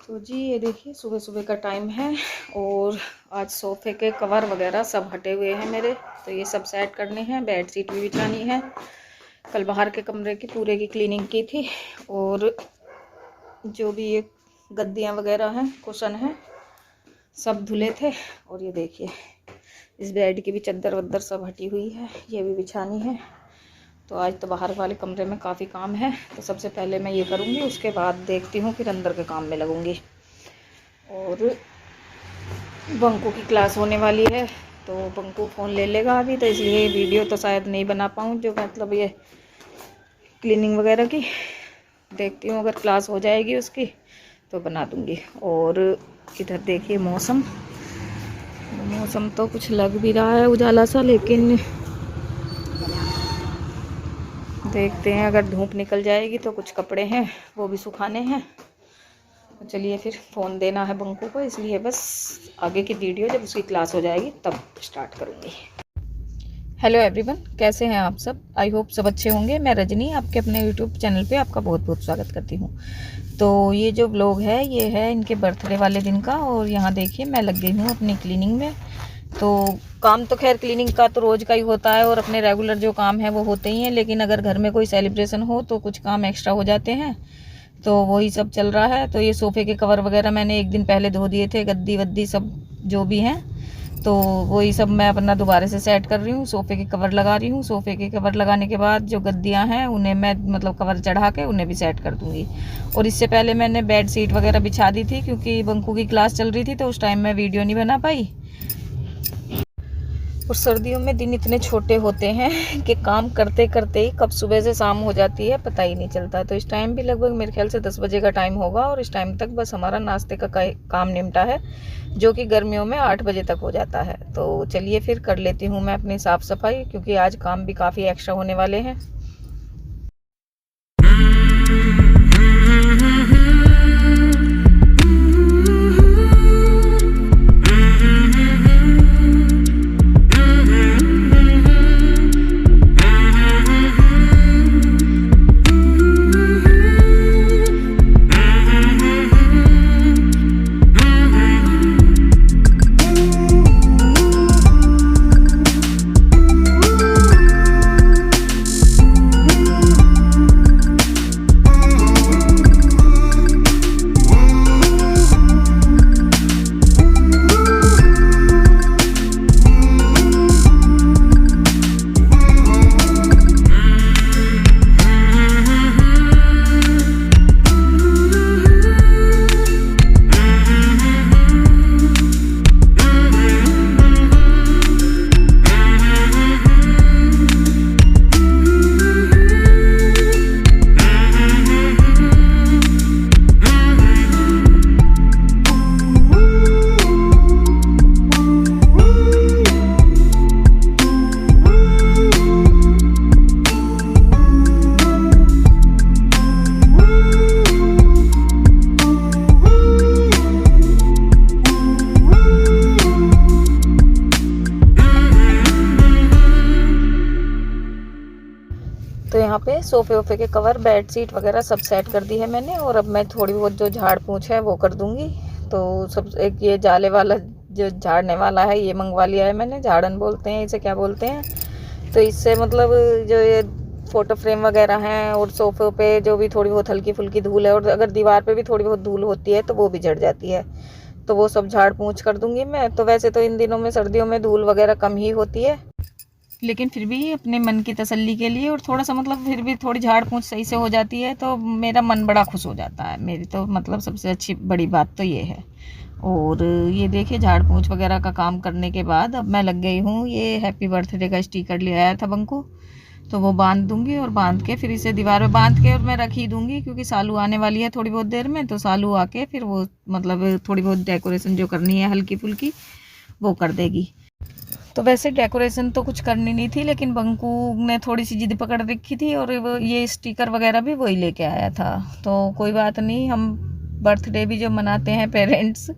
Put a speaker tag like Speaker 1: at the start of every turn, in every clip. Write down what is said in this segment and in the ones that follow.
Speaker 1: तो जी ये देखिए सुबह सुबह का टाइम है और आज सोफ़े के कवर वगैरह सब हटे हुए हैं मेरे, तो ये सब सेट करने हैं। बेड शीट भी बिछानी है। कल बाहर के कमरे की पूरे की क्लीनिंग की थी और जो भी ये गद्दियाँ वगैरह हैं, कुशन हैं, सब धुले थे। और ये देखिए इस बेड की भी चद्दर वद्दर सब हटी हुई है, ये भी बिछानी है। तो आज तो बाहर वाले कमरे में काफ़ी काम है, तो सबसे पहले मैं ये करूँगी, उसके बाद देखती हूँ फिर अंदर के काम में लगूँगी। और बंकू की क्लास होने वाली है तो बंकू फ़ोन ले लेगा अभी, तो इसलिए वीडियो तो शायद नहीं बना पाऊँ, जो मतलब ये क्लीनिंग वगैरह की। देखती हूँ अगर क्लास हो जाएगी उसकी तो बना दूँगी। और इधर देखिए मौसम तो कुछ लग भी रहा है उजाला सा, लेकिन देखते हैं अगर धूप निकल जाएगी तो कुछ कपड़े हैं वो भी सुखाने हैं। तो चलिए फिर फ़ोन देना है बंकू को, इसलिए बस आगे की वीडियो जब उसकी क्लास हो जाएगी तब स्टार्ट करूँगी। हेलो एवरीवन, कैसे हैं आप सब? आई होप सब अच्छे होंगे। मैं रजनी आपके अपने यूट्यूब चैनल पे आपका बहुत बहुत स्वागत करती हूँ। तो ये जो व्लॉग है ये है इनके बर्थडे वाले दिन का, और यहाँ देखिए मैं लग गई हूँ अपनी क्लीनिंग में। तो काम तो खैर क्लीनिंग का तो रोज़ का ही होता है और अपने रेगुलर जो काम है वो होते ही हैं, लेकिन अगर घर में कोई सेलिब्रेशन हो तो कुछ काम एक्स्ट्रा हो जाते हैं, तो वही सब चल रहा है। तो ये सोफ़े के कवर वगैरह मैंने एक दिन पहले धो दिए थे, गद्दी वद्दी सब जो भी हैं, तो वही सब मैं अपना दोबारा से सेट कर रही हूँ। सोफ़े के कवर लगा रही हूँ। सोफ़े के कवर लगाने के बाद जो गद्दियाँ हैं उन्हें मैं मतलब कवर चढ़ा के उन्हें भी सेट कर दूँगी। और इससे पहले मैंने बेड शीट वगैरह बिछा दी थी, क्योंकि बंकू की क्लास चल रही थी तो उस टाइम मैं वीडियो नहीं बना पाई। और सर्दियों में दिन इतने छोटे होते हैं कि काम करते करते ही कब सुबह से शाम हो जाती है पता ही नहीं चलता। तो इस टाइम भी लगभग मेरे ख्याल से 10 बजे का टाइम होगा, और इस टाइम तक बस हमारा नाश्ते का काम निपटा है, जो कि गर्मियों में 8 बजे तक हो जाता है। तो चलिए फिर कर लेती हूँ मैं अपनी साफ़ सफाई, क्योंकि आज काम भी काफ़ी एक्स्ट्रा होने वाले हैं। तो यहाँ पे सोफ़े वोफ़े के कवर, बेड शीट वगैरह सब सेट कर दी है मैंने। और अब मैं थोड़ी बहुत जो झाड़ पूछ है वो कर दूँगी। तो सब एक ये जाले वाला जो झाड़ने वाला है ये मंगवा लिया है मैंने, झाड़न बोलते हैं इसे, क्या बोलते हैं। तो इससे मतलब जो ये फ़ोटो फ्रेम वगैरह हैं और सोफ़े पे जो भी थोड़ी बहुत हल्की फुल्की धूल है, और अगर दीवार पर भी थोड़ी बहुत धूल होती है तो वो भी झड़ जाती है, तो वो सब झाड़ पूछ कर दूँगी मैं। तो वैसे तो इन दिनों में सर्दियों में धूल वगैरह कम ही होती है, लेकिन फिर भी अपने मन की तसल्ली के लिए और थोड़ा सा मतलब फिर भी थोड़ी झाड़ पूछ सही से हो जाती है तो मेरा मन बड़ा खुश हो जाता है। मेरी तो मतलब सबसे अच्छी बड़ी बात तो ये है। और ये देखिए झाड़ पूछ वगैरह का काम करने के बाद अब मैं लग गई हूँ, ये हैप्पी बर्थडे का स्टिकर ले आया था बंकू, तो वो बांध दूँगी। और बांध के फिर इसे दीवार में बांध के और मैं रख ही दूँगी, क्योंकि सालू आने वाली है थोड़ी बहुत देर में। तो सालू आके फिर वो मतलब थोड़ी बहुत डेकोरेशन जो करनी है हल्की फुल्की वो कर देगी। तो वैसे डेकोरेशन तो कुछ करनी नहीं थी, लेकिन बंकू ने थोड़ी सी जिद पकड़ रखी थी और वो ये स्टिकर वगैरह भी वही लेके आया था। तो कोई बात नहीं, हम बर्थडे भी जो मनाते हैं पेरेंट्स,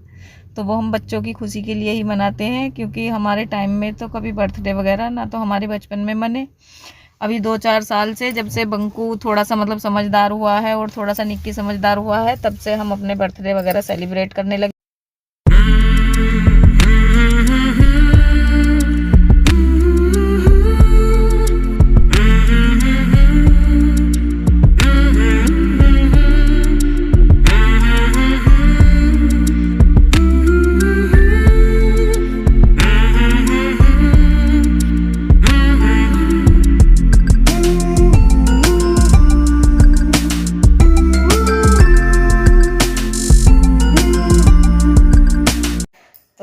Speaker 1: तो वो हम बच्चों की खुशी के लिए ही मनाते हैं, क्योंकि हमारे टाइम में तो कभी बर्थडे वगैरह ना तो हमारे बचपन में मने अभी 2-4 साल से, जब से बंकू थोड़ा सा मतलब समझदार हुआ है और थोड़ा सा निक्की समझदार हुआ है, तब से हम अपने बर्थडे वगैरह सेलिब्रेट करने लगे।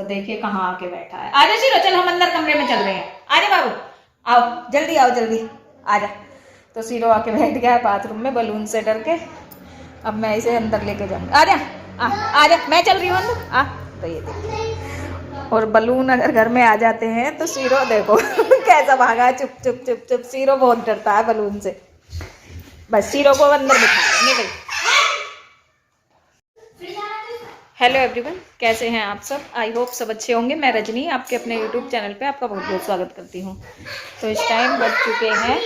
Speaker 1: देखिए कहाँ आके बैठा है। आजा शीरो, चल हम अंदर कमरे में चल रहे हैं। आजा बाबू, आओ जल्दी, आओ जल्दी, आजा। तो शीरो आके बैठ गया है बाथरूम में बलून से डर के। अब मैं इसे अंदर लेके जाऊंगी। आजा, आजा, मैं चल रही हूँ अंदर। तो ये देखिए, और बलून अगर घर में आ जाते हैं तो शीरो देखो कैसा भागा, चुप चुप चुप चुप। शीरो बहुत डरता है बलून से। बस शीरो को अंदर बिठा देंगे भाई। हेलो एवरीवन, कैसे हैं आप सब? आई होप सब अच्छे होंगे। मैं रजनी आपके अपने यूट्यूब चैनल पे आपका बहुत बहुत स्वागत करती हूँ। तो इस टाइम बज चुके हैं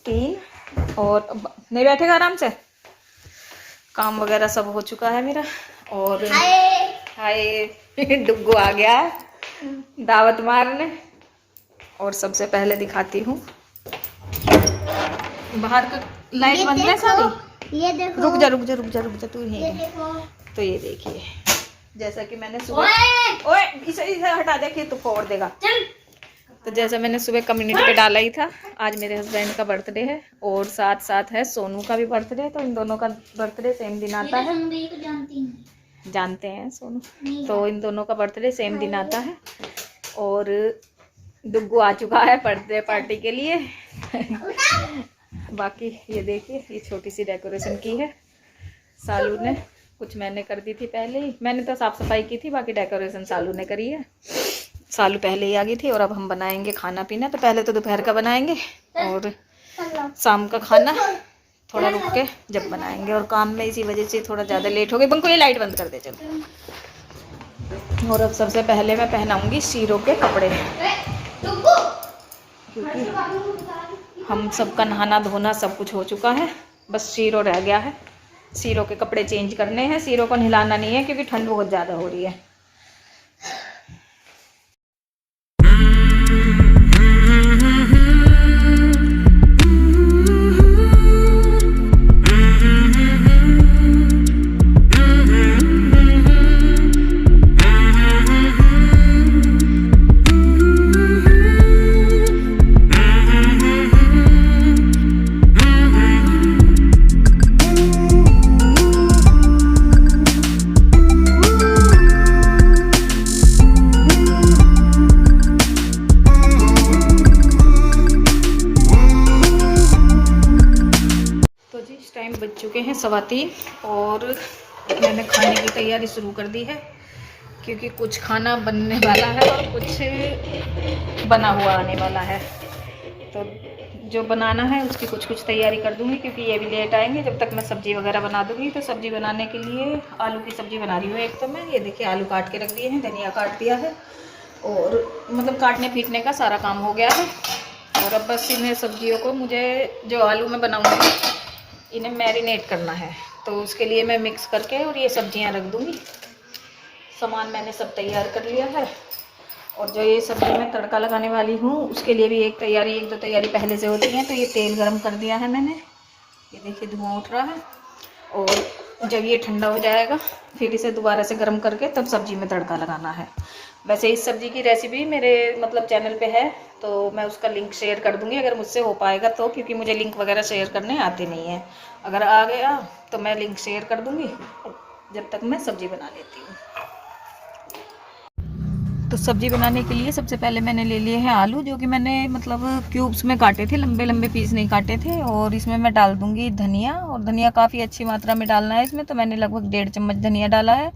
Speaker 1: 3 और नहीं बैठेगा आराम से। काम वगैरह सब हो चुका है मेरा। और हाय डुग्गू आ गया है दावत मारने। और सबसे पहले दिखाती हूँ बाहर का लाइट बंद है सारी। ये देखो, रुक जा तू यहीं है। तो ये देखिए, जैसा कि मैंने सुबह, ओए इसे हटा दे कि तू फोड़ देगा। तो जैसा मैंने सुबह कम्युनिटी पे डाला ही था, आज मेरे हस्बैंड का बर्थडे है और साथ साथ है सोनू का भी बर्थडे है। तो इन दोनों का बर्थडे सेम दिन आता है। जानते हैं सोनू, तो इन दोनों का बर्थडे सेम दिन आता है। और डुग्गू आ चुका है बर्थडे पार्टी के लिए। बाकी ये देखिए, ये छोटी सी डेकोरेशन की है सालू ने। कुछ मैंने कर दी थी पहले ही, मैंने तो साफ़ सफाई की थी, बाकी डेकोरेशन सालू ने करी है। सालू पहले ही आ गई थी। और अब हम बनाएंगे खाना पीना। तो पहले तो दोपहर का बनाएंगे और शाम का खाना थोड़ा रुक के जब बनाएंगे। और काम में इसी वजह से थोड़ा ज़्यादा लेट हो गई। बंको ये लाइट बंद कर दे चलो। और अब सबसे पहले मैं पहनाऊँगी शीरो के कपड़े, क्योंकि हम सबका नहाना धोना सब कुछ हो चुका है। बस शीरो रह गया है। शीरो के कपड़े चेंज करने हैं। शीरो को नहलाना नहीं है क्योंकि ठंड बहुत ज़्यादा हो रही है। बज चुके हैं 3:15 और मैंने खाने की तैयारी शुरू कर दी है, क्योंकि कुछ खाना बनने वाला है और कुछ बना हुआ आने वाला है। तो जो बनाना है उसकी कुछ तैयारी कर दूंगी, क्योंकि ये भी लेट आएंगे। जब तक मैं सब्ज़ी वगैरह बना दूंगी। तो सब्ज़ी बनाने के लिए आलू की सब्ज़ी बना रही हूँ। एक तो मैं ये देखिए आलू काट के रख दिए हैं, धनिया काट दिया है और मतलब काटने पीटने का सारा काम हो गया है। और अब बस इन्हें सब्जियों को, मुझे जो आलू में बनाऊँगी इन्हें मैरिनेट करना है। तो उसके लिए मैं मिक्स करके और ये सब्जियां रख दूंगी। सामान मैंने सब तैयार कर लिया है। और जो ये सब्जी मैं तड़का लगाने वाली हूँ उसके लिए भी एक दो तैयारी पहले से होती है। तो ये तेल गरम कर दिया है मैंने, ये देखिए धुआं उठ रहा है। और जब ये ठंडा हो जाएगा फिर इसे दोबारा से गर्म करके तब सब्जी में तड़का लगाना है। वैसे इस सब्ज़ी की रेसिपी मेरे मतलब चैनल पे है, तो मैं उसका लिंक शेयर कर दूंगी अगर मुझसे हो पाएगा तो, क्योंकि मुझे लिंक वगैरह शेयर करने आते नहीं हैं। अगर आ गया तो मैं लिंक शेयर कर दूंगी, जब तक मैं सब्ज़ी बना लेती हूँ। तो सब्ज़ी बनाने के लिए सबसे पहले मैंने ले लिए हैं आलू, जो कि मैंने मतलब क्यूब्स में काटे थे, लंबे लंबे पीस नहीं काटे थे। और इसमें मैं डाल दूँगी धनिया, और धनिया काफ़ी अच्छी मात्रा में डालना है इसमें। तो मैंने लगभग 1.5 चम्मच धनिया डाला है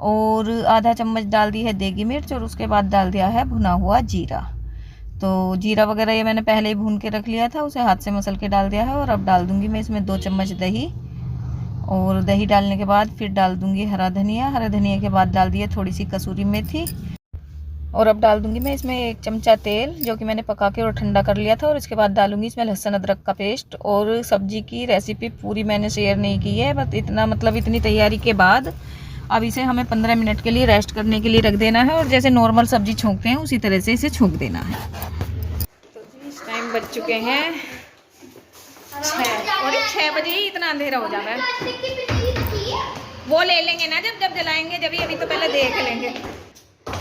Speaker 1: और आधा चम्मच डाल दी है देगी मिर्च, और उसके बाद डाल दिया है भुना हुआ जीरा। तो जीरा वगैरह ये मैंने पहले ही भून के रख लिया था, उसे हाथ से मसल के डाल दिया है। और अब डाल दूँगी मैं इसमें 2 चम्मच दही, और दही डालने के बाद फिर डाल दूँगी हरा धनिया के बाद डाल दिया थोड़ी सी कसूरी मेथी। और अब डाल दूंगी मैं इसमें 1 चमचा तेल, जो कि मैंने पका के और ठंडा कर लिया था। और इसके बाद डालूंगी इसमें लहसुन अदरक का पेस्ट। और सब्जी की रेसिपी पूरी मैंने शेयर नहीं की है, बस इतना, मतलब इतनी तैयारी के बाद अब इसे हमें 15 मिनट के लिए रेस्ट करने के लिए रख देना है। और जैसे नॉर्मल सब्जी छोंकते हैं उसी तरह से इसे छोंक देना है। तो जी इस टाइम बज चुके हैं 6, और 6 बजे ही इतना अंधेरा हो जाता है। वो ले लेंगे ना जब जब जलाएंगे, जब अभी तो पहले देख लेंगे।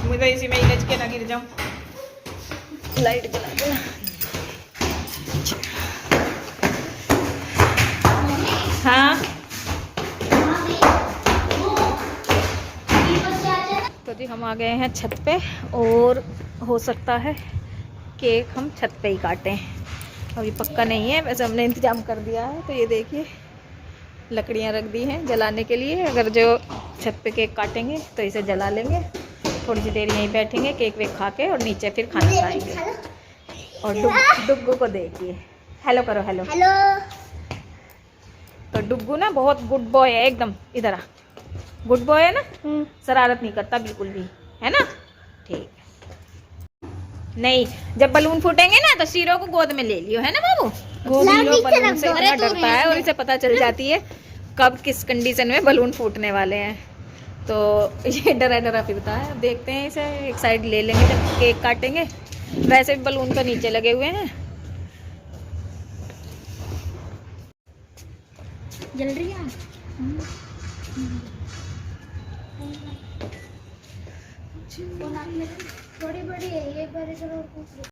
Speaker 1: मुझे इसी में इलझ के ना गिर जाऊं। लाइट जला देना। हाँ तो जी हम आ गए हैं छत पे, और हो सकता है केक हम छत पे ही काटें। अभी पक्का नहीं है, वैसे हमने इंतजाम कर दिया है। तो ये देखिए लकड़ियाँ रख दी हैं जलाने के लिए। अगर जो छत पे केक काटेंगे तो इसे जला लेंगे, थोड़ी सी देर यहीं बैठेंगे, केक वेक खा के, और नीचे फिर खाना खाएंगे। और डुग्गू को देखिए, हेलो करो, हेलो हेलो। तो डुग्गू ना बहुत गुड बॉय है एकदम। इधर आ, गुड बॉय है ना, शरारत नहीं करता बिल्कुल भी, है ना? ठीक। नहीं, जब बलून फूटेंगे ना तो शीरो को गोद में ले लियो, है ना बाबू? गोद में लो, बलून से इतना डरता है, और इसे पता चल जाती है कब किस कंडीशन में बलून फूटने वाले हैं। तो ये डरा डरा फिरता है। अब देखते हैं इसे, एक साइड ले लेंगे जब केक काटेंगे। वैसे भी बलून तो नीचे लगे हुए हैं। जल रही है थोड़ी बड़ी है ये, बड़े करो।